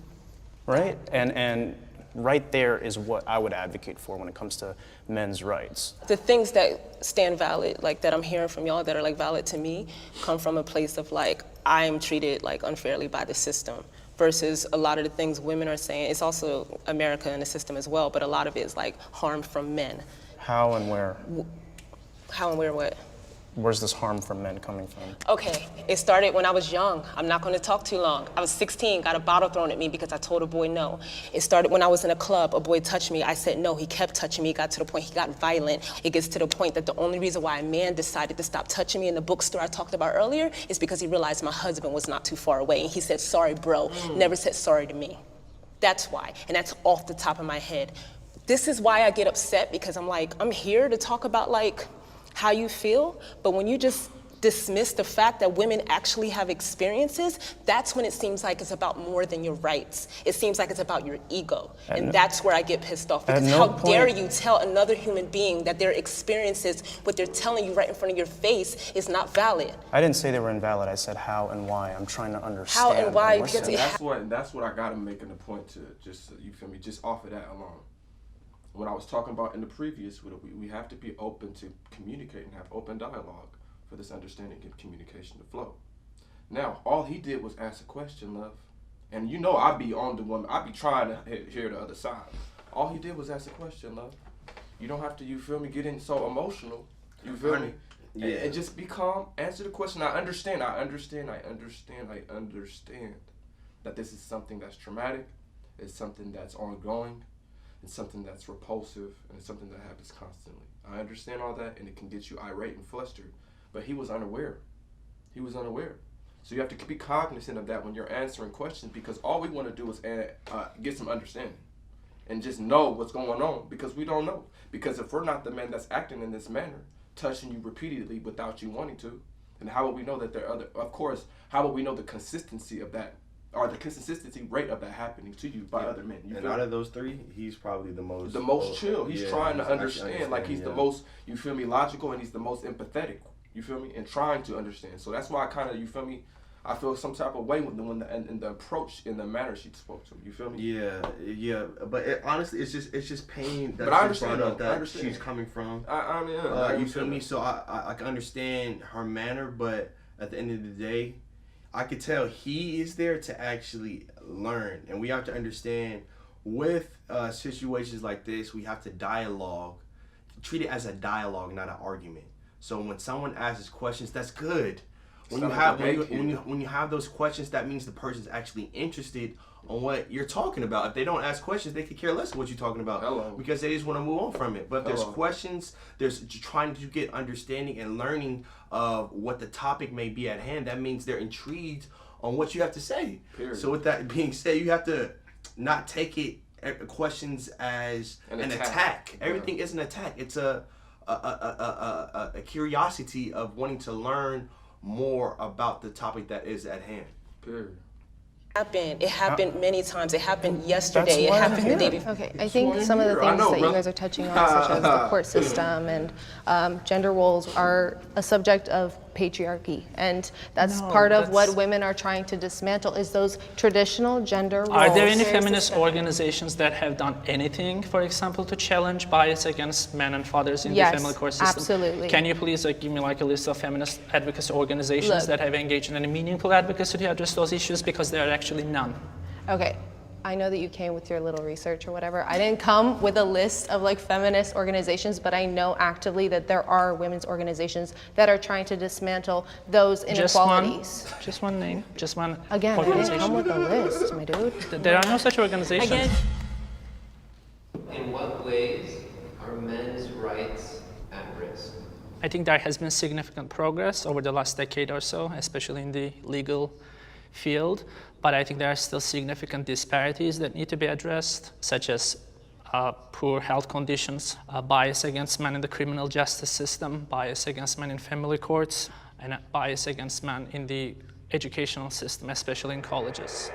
right? And right there is what I would advocate for when it comes to men's rights. The things that stand valid, like that I'm hearing from y'all that are like valid to me, come from a place of like, I'm treated like unfairly by the system. Versus a lot of the things women are saying, it's also America and the system as well, but a lot of it is like harm from men. How and where? How and where what? Where's this harm from men coming from? Okay, it started when I was young. I'm not gonna talk too long. I was 16, got a bottle thrown at me because I told a boy no. It started when I was in a club, a boy touched me, I said no, he kept touching me, it got to the point he got violent. It gets to the point that the only reason why a man decided to stop touching me in the bookstore I talked about earlier is because he realized my husband was not too far away, and he said, sorry bro, never said sorry to me. That's why, and that's off the top of my head. This is why I get upset, because I'm like, I'm here to talk about like how you feel, but when you just dismiss the fact that women actually have experiences, that's when it seems like it's about more than your rights. It seems like it's about your ego. And that's where I get pissed off, because how dare you tell another human being that their experiences, what they're telling you right in front of your face, is not valid. I didn't say they were invalid, I said how and why. I'm trying to understand. How and why? That's what I got him making the point to just, you feel me, just off of that alone. When I was talking about in the previous, we have to be open to communicate and have open dialogue for this understanding and communication to flow. Now, all he did was ask a question, love. And you know I be on the woman, I be trying to hear the other side. All he did was ask a question, love. You don't have to, you feel me, get in so emotional. You feel me? Yeah. And just be calm, answer the question. I understand that this is something that's traumatic, it's something that's ongoing, it's something that's repulsive, and it's something that happens constantly. I understand all that, and it can get you irate and flustered, but he was unaware. He was unaware. So you have to be cognizant of that when you're answering questions, because all we want to do is get some understanding and just know what's going on, because we don't know. Because if we're not the men that's acting in this manner, touching you repeatedly without you wanting to, then how would we know that there are other, of course, how would we know the consistency of that, or the consistency rate of that happening to you by other men? And out of those three, he's probably the most chill. He's trying to understand, like he's the most, you feel me, logical, and he's the most empathetic, you feel me, and trying to understand. So that's why I kind of, you feel me, I feel some type of way with in the approach, in the manner she spoke to him. You feel me? Yeah. But honestly, it's just pain that but I she's brought understand, up that she's coming from. I mean, you feel me? So I can understand her manner, but at the end of the day, I could tell he is there to actually learn, and we have to understand with situations like this, we have to dialogue, treat it as a dialogue, not an argument. So when someone asks questions, that's good. When you have those questions, that means the person's actually interested on what you're talking about. If they don't ask questions, they could care less what you're talking about because they just want to move on from it. But if there's questions, there's trying to get understanding and learning of what the topic may be at hand. That means they're intrigued on what you have to say. Period. So with that being said, you have to not take questions as an attack. Everything is an attack. It's a curiosity of wanting to learn more about the topic that is at hand. Period. It happened many times. It happened yesterday. It happened the day before. Okay, I think some of the things that you guys are touching on, such as the court system and gender roles, are a subject of patriarchy, and that's part of what women are trying to dismantle, is those traditional gender roles. Are there any feminist organizations that have done anything, for example, to challenge bias against men and fathers in the family court system? Absolutely. Can you please give me a list of feminist advocacy organizations that have engaged in any meaningful advocacy to address those issues? Because there are actually none. Okay. I know that you came with your little research or whatever. I didn't come with a list of feminist organizations, but I know actively that there are women's organizations that are trying to dismantle those inequalities. Just one name, just one Again, organization. I didn't come with a list, my dude. There are no such organizations. Again, In what ways are men's rights at risk? I think there has been significant progress over the last decade or so, especially in the legal field, but I think there are still significant disparities that need to be addressed, such as poor health conditions, bias against men in the criminal justice system, bias against men in family courts, and bias against men in the educational system, especially in colleges.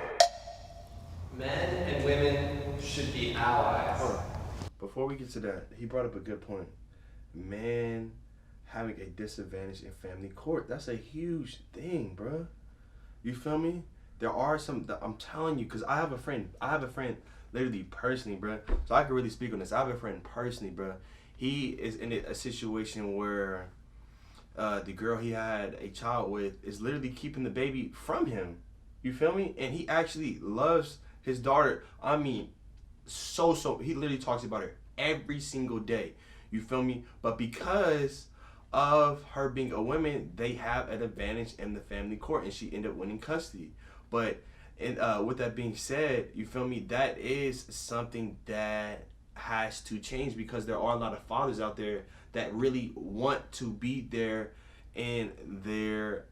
Men and women should be allies. Before we get to that, he brought up a good point. Man having a disadvantage in family court, that's a huge thing, bruh. You feel me? There are some, I'm telling you, because I have a friend literally personally, bruh. So I can really speak on this. I have a friend personally, bruh. He is in a situation where the girl he had a child with is literally keeping the baby from him. You feel me? And he actually loves his daughter. I mean, so, he literally talks about her every single day. You feel me? But because of her being a woman, they have an advantage in the family court, and she ended up winning custody. But with that being said, you feel me, that is something that has to change, because there are a lot of fathers out there that really want to be there in their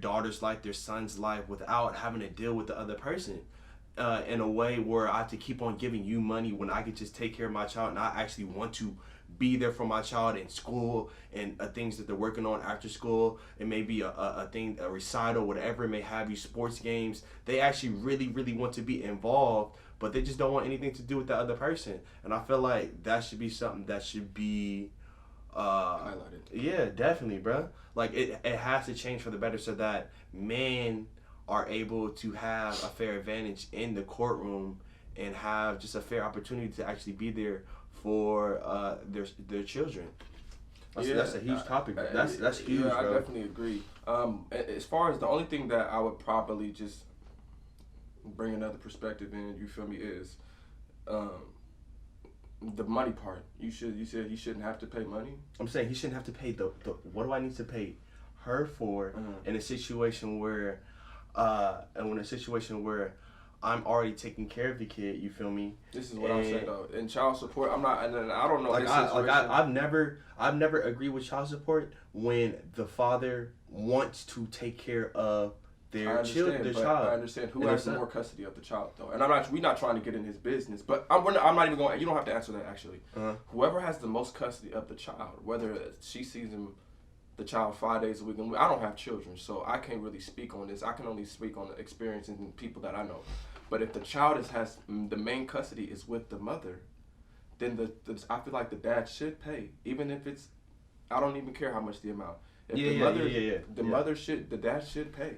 daughter's life, their son's life, without having to deal with the other person in a way where I have to keep on giving you money when I could just take care of my child, and I actually want to be there for my child in school and things that they're working on after school. It may be a thing, a recital, whatever it may have you, sports games. They actually really, really want to be involved, but they just don't want anything to do with the other person. And I feel like that should be something that should be highlighted. Yeah, definitely, bro. Like it has to change for the better, so that men are able to have a fair advantage in the courtroom and have just a fair opportunity to actually be there for their children. That's a huge topic. That's huge, Yeah, I bro. definitely agree. As far as the only thing that I would probably just bring another perspective in, you feel me, is the money part. You said he shouldn't have to pay money. I'm saying he shouldn't have to pay the what do I need to pay her for in a situation where I'm already taking care of the kid, you feel me? This is what I'm saying though. In child support, I'm not, and I don't know Like his situation. I've never agreed with child support when the father wants to take care of their child. I understand who And has their more son. custody of the child though, and we're not trying to get in his business, but I'm not even going. You don't have to answer that actually. Whoever has the most custody of the child, whether she sees the child 5 days a week, and I don't have children, so I can't really speak on this. I can only speak on the experience and people that I know. But if the child has the main custody is with the mother, then I feel like the dad should pay, even if it's, I don't even care how much the amount. If the dad should pay.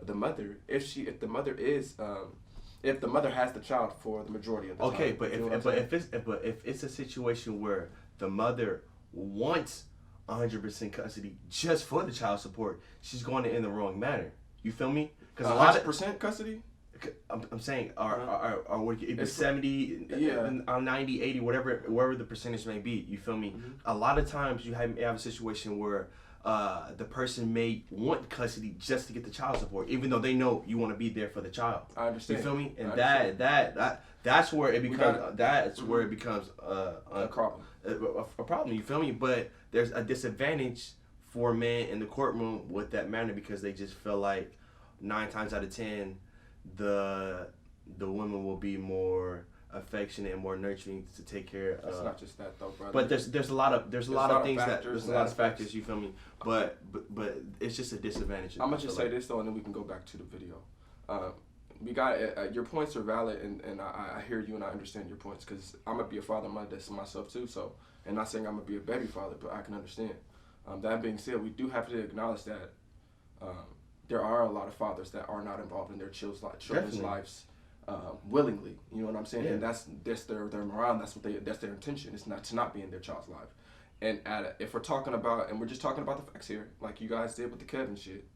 The mother, if the mother has the child for the majority of the time. Okay, but if it's a situation where the mother wants 100% custody just for the child support, she's going in the wrong manner. You feel me? Because 100% custody. I'm saying, or if it's 70, 90, 80, wherever the percentage may be. You feel me? A lot of times you have a situation where the person may want custody just to get the child support, even though they know you want to be there for the child. I understand. You feel me? And that's where it becomes A problem. A problem. You feel me? But there's a disadvantage for men in the courtroom with that manner because they just feel like 9 times out of 10 the women will be more affectionate and more nurturing to take care of. It's not just that though, brother. But there's a lot of things there's a lot of factors, you feel me? But it's just a disadvantage. I'm gonna just say this though, and then we can go back to the video. We got your points are valid, and I hear you and I understand your points because I'm gonna be a father myself too. So, and not saying I'm gonna be a baby father, but I can understand. That being said, we do have to acknowledge that there are a lot of fathers that are not involved in their children's lives willingly. You know what I'm saying? Yeah. And that's their morale. That's their intention. It's not to not be in their child's life. And if we're talking about, and we're just talking about the facts here, like you guys did with the Kevin shit,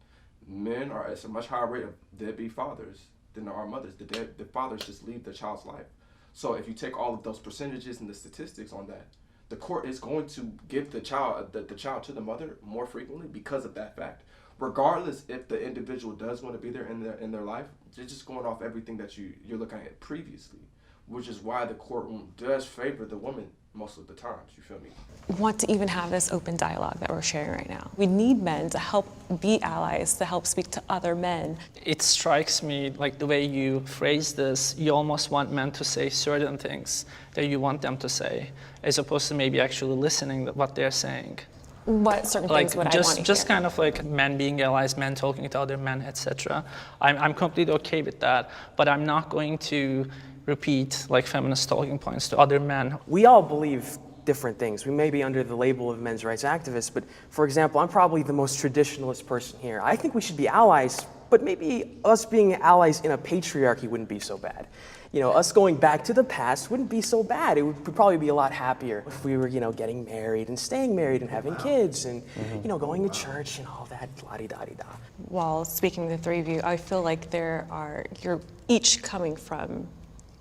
men are at a much higher rate of deadbeat fathers than there are mothers. The fathers just leave their child's life. So if you take all of those percentages and the statistics on that, the court is going to give the child to the mother more frequently because of that fact. Regardless if the individual does want to be there in their life, they're just going off everything that you're looking at previously, which is why the courtroom does favor the woman most of the times. You feel me? Want to even have this open dialogue that we're sharing right now. We need men to help be allies, to help speak to other men. It strikes me like the way you phrase this, you almost want men to say certain things that you want them to say, as opposed to maybe actually listening to what they're saying. What certain things would I want to hear? Just kind of like men being allies, men talking to other men, etc. I'm completely okay with that, but I'm not going to repeat like feminist talking points to other men. We all believe different things. We may be under the label of men's rights activists, but for example, I'm probably the most traditionalist person here. I think we should be allies, but maybe us being allies in a patriarchy wouldn't be so bad. You know, us going back to the past wouldn't be so bad. It would probably be a lot happier if we were, getting married and staying married and having kids and, going to church and all that la-di-da-di-da. While speaking to the three of you, I feel like you're each coming from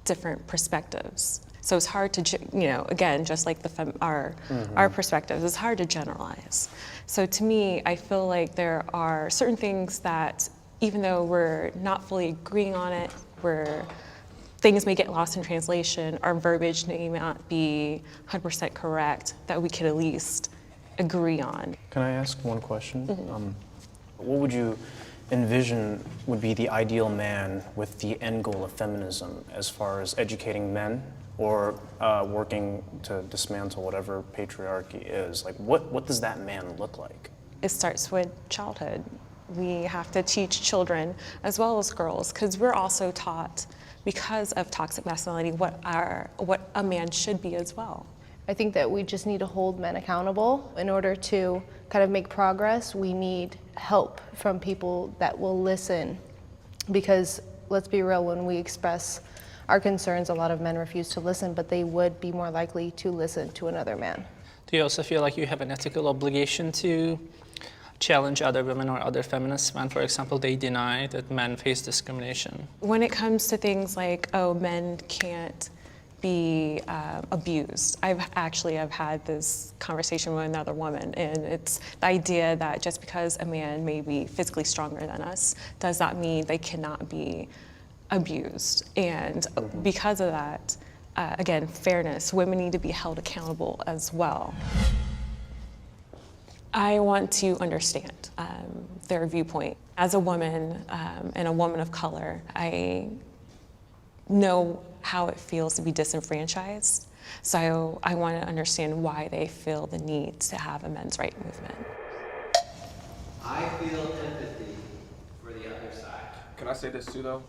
different perspectives. So it's hard to, again, just like our perspectives, it's hard to generalize. So to me, I feel like there are certain things that, even though we're not fully agreeing on it, things may get lost in translation, our verbiage may not be 100% correct, that we could at least agree on. Can I ask one question? What would you envision would be the ideal man with the end goal of feminism as far as educating men or working to dismantle whatever patriarchy is? Like, what does that man look like? It starts with childhood. We have to teach children as well as girls, because we're also taught, because of toxic masculinity, what a man should be as well. I think that we just need to hold men accountable. In order to kind of make progress, we need help from people that will listen. Because let's be real, when we express our concerns, a lot of men refuse to listen, but they would be more likely to listen to another man. Do you also feel like you have an ethical obligation to challenge other women or other feminists when, for example, they deny that men face discrimination? When it comes to things like, oh, men can't be abused. I've had this conversation with another woman, and it's the idea that just because a man may be physically stronger than us, does that mean they cannot be abused? And because of that, again, fairness, women need to be held accountable as well. I want to understand their viewpoint. As a woman and a woman of color, I know how it feels to be disenfranchised. So I want to understand why they feel the need to have a men's rights movement. I feel empathy for the other side. Can I say this too, though?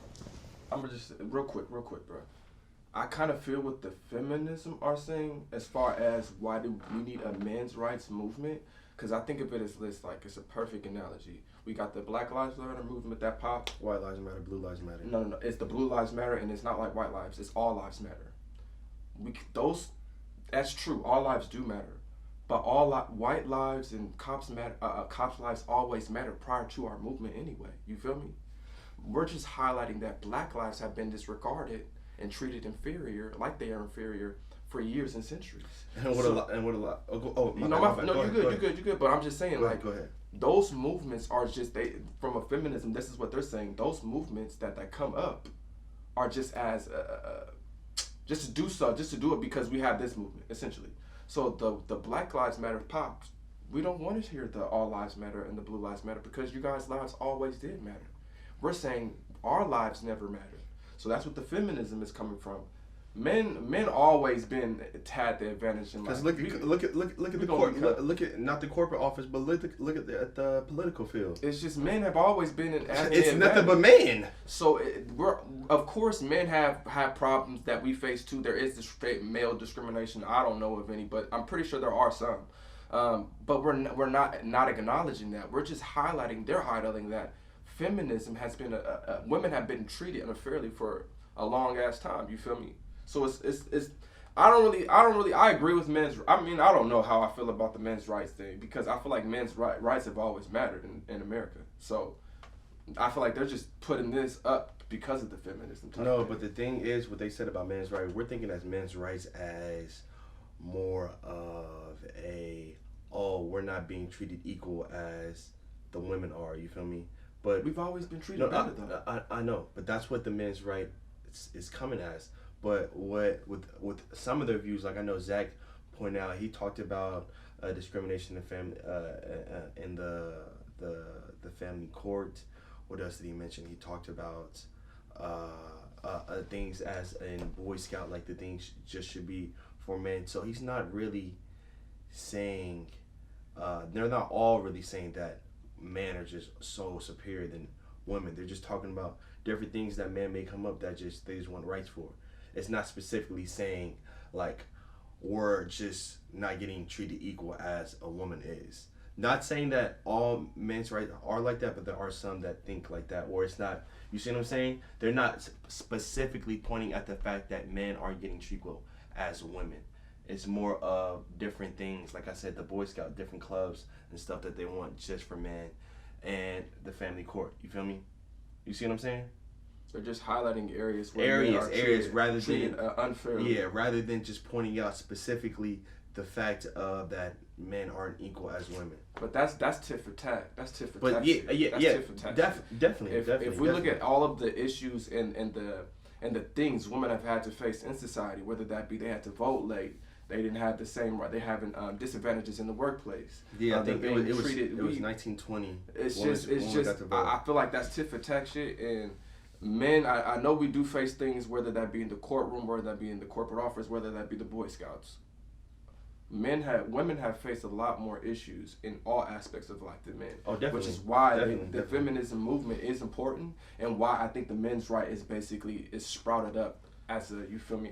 I'm gonna just real quick, bro. I kind of feel what the feminism are saying as far as why do we need a men's rights movement? Because I think of it as this, like, it's a perfect analogy. We got the Black Lives Matter movement that popped. White lives matter, blue lives matter. No. It's the blue lives matter, and it's not like white lives. It's all lives matter. That's true. All lives do matter, but white lives and cops lives always matter prior to our movement anyway. You feel me? We're just highlighting that Black lives have been disregarded and treated inferior, like they are inferior, for years and centuries. And what a lot. You're good. But I'm just saying, Go ahead. Those movements are just from a feminism. This is what they're saying. Those movements that come up are just as just to do it because we have this movement essentially. So the Black Lives Matter pops. We don't want to hear the All Lives Matter and the Blue Lives Matter because you guys' lives always did matter. We're saying our lives never mattered. So that's what the feminism is coming from. Men always had the advantage in life. Because look at not the corporate office, but look at the political field. It's just men have always been in. It's nothing but men. So of course men have problems that we face too. There is this male discrimination. I don't know of any, but I'm pretty sure there are some. But we're not acknowledging that. We're just highlighting. They're highlighting that feminism has been women have been treated unfairly for a long ass time. You feel me? So it's I agree with men's. I mean, I don't know how I feel about the men's rights thing because I feel like men's rights have always mattered in America. So I feel like they're just putting this up because of the feminism. No, but the thing is, what they said about men's rights, we're thinking as men's rights as more of we're not being treated equal as the women are. You feel me? But we've always been treated better though. I know, but that's what the men's right is coming as. But with some of their views, like I know Zach pointed out, he talked about discrimination in family in the family court. What else did he mention? He talked about things as in Boy Scout, like the things just should be for men. So he's not really saying they're not all really saying that men are just so superior than women. They're just talking about different things that men may come up that they just want rights for. It's not specifically saying like we're just not getting treated equal as a woman is. Not saying that all men's rights are like that, but there are some that think like that, or it's not. You see what I'm saying? They're not specifically pointing at the fact that men aren't getting treated equal as women. It's more of different things. Like I said, the Boy Scout, different clubs and stuff that they want just for men, and the family court. You feel me? You see what I'm saying? They're just highlighting areas where men are treated unfairly. Yeah, rather than just pointing out specifically the fact that men aren't equal as women. But that's tit for tat. That's tit for tat. But definitely. If we look at all of the issues and the things women have had to face in society, whether that be they had to vote late, they didn't have the same right, they having disadvantages in the workplace. Yeah, I think it was 1920. It's just I feel like that's tit for tat shit. And men, I know we do face things, whether that be in the courtroom, whether that be in the corporate office, whether that be the Boy Scouts. Women have faced a lot more issues in all aspects of life than men. Oh, definitely. Which is why the feminism movement is important, and why I think the men's right is sprouted up as you feel me.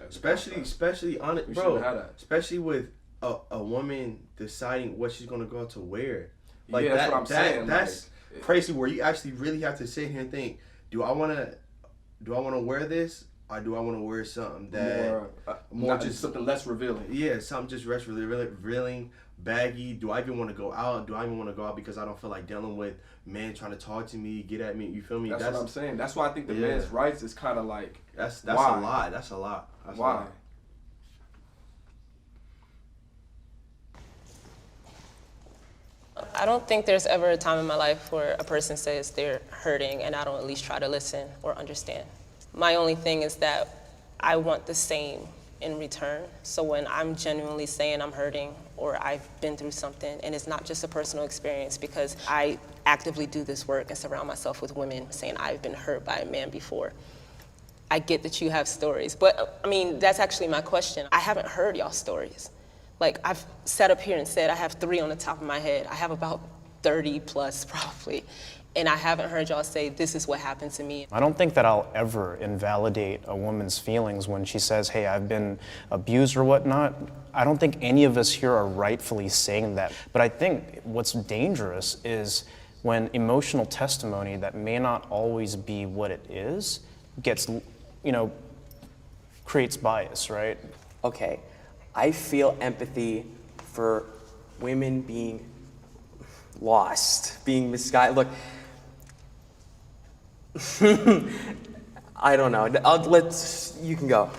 Especially on it, bro. Especially with a woman deciding what she's gonna go out to wear. Like yeah, that's what I'm saying. That's crazy. Where you actually really have to sit here and think, do I wanna wear this or do I want to wear something that more just something less revealing? Yeah, something just less revealing, baggy. Do I even want to go out? Do I even want to go out because I don't feel like dealing with men trying to talk to me, get at me? You feel me? That's what I'm saying. That's why I think the men's rights is kind of like that's why? a lot. That's a lot. Why? I don't think there's ever a time in my life where a person says they're hurting and I don't at least try to listen or understand. My only thing is that I want the same in return. So when I'm genuinely saying I'm hurting or I've been through something, and it's not just a personal experience, because I actively do this work and surround myself with women saying I've been hurt by a man before. I get that you have stories, but I mean, that's actually my question. I haven't heard y'all stories. Like, I've sat up here and said I have 3 on the top of my head. I have about 30 plus probably. And I haven't heard y'all say, this is what happened to me. I don't think that I'll ever invalidate a woman's feelings when she says, hey, I've been abused or whatnot. I don't think any of us here are rightfully saying that. But I think what's dangerous is when emotional testimony that may not always be what it is gets, creates bias, right? Okay, I feel empathy for women being lost, being misguided. Look, I don't know. You can go.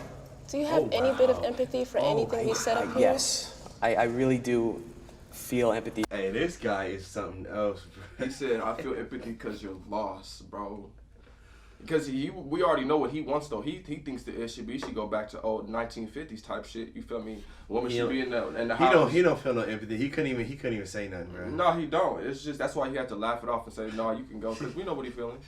Do you have any bit of empathy for anything we said up here? Yes, I really do feel empathy. Hey, this guy is something else, bro. He said, I feel empathy because you're lost, bro. Because we already know what he wants, though. He thinks that it should go back to old 1950s type shit. You feel me? Women should be in the house. He don't feel no empathy. He couldn't even say nothing, bro. No, he don't. It's just that's why he had to laugh it off and say, no, you can go, because we know what he feeling.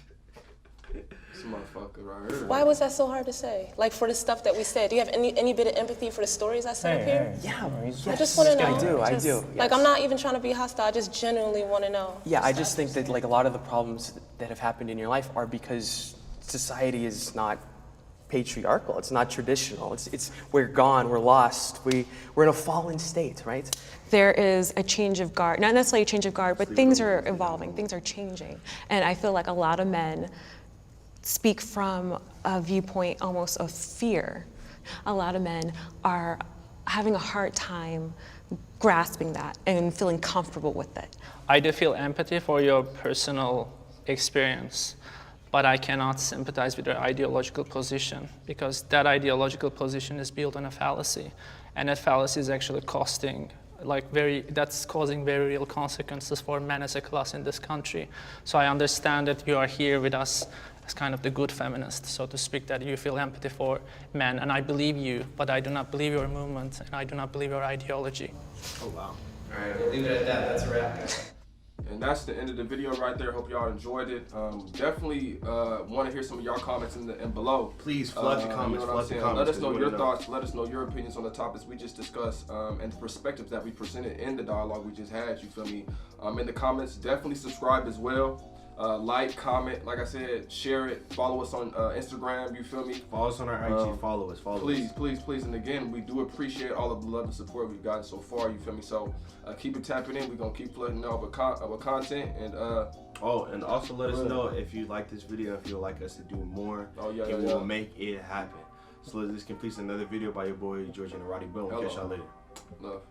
This motherfucker right here. Why was that so hard to say? Like, for the stuff that we said, do you have any bit of empathy for the stories I said up here? Yeah, I just want to know. I do. Like, I'm not even trying to be hostile. I just genuinely want to know. Yeah, I just think that like a lot of the problems that have happened in your life are because society is not patriarchal. It's not traditional. It's we're gone. We're lost. We're in a fallen state, right? There is a change of guard, not necessarily a change of guard, but things are evolving, things are changing. And I feel like a lot of men speak from a viewpoint almost of fear. A lot of men are having a hard time grasping that and feeling comfortable with it. I do feel empathy for your personal experience, but I cannot sympathize with your ideological position, because that ideological position is built on a fallacy, and that fallacy is actually that's causing very real consequences for men as a class in this country. So I understand that you are here with us as kind of the good feminist, so to speak, that you feel empathy for men, and I believe you, but I do not believe your movement, and I do not believe your ideology. Oh, wow. All right, we'll leave it at that. That's a wrap. And that's the end of the video right there. Hope y'all enjoyed it. Definitely want to hear some of y'all comments in below. Please flood the comments. You know what I'm saying? Let us know your thoughts. Let us know your opinions on the topics we just discussed and the perspectives that we presented in the dialogue we just had. You feel me? In the comments, definitely subscribe as well. Like, comment, like I said, share it. Follow us on Instagram. You feel me? Follow us on our IG. Follow us. Please. And again, we do appreciate all of the love and support we've gotten so far. You feel me? So keep it tapping in. We're gonna keep flooding out with content and. And also let us know if you like this video, if you'd like us to do more. We'll make it happen. So this completes another video by your boy George and Roddy Boom. Catch y'all later. Love.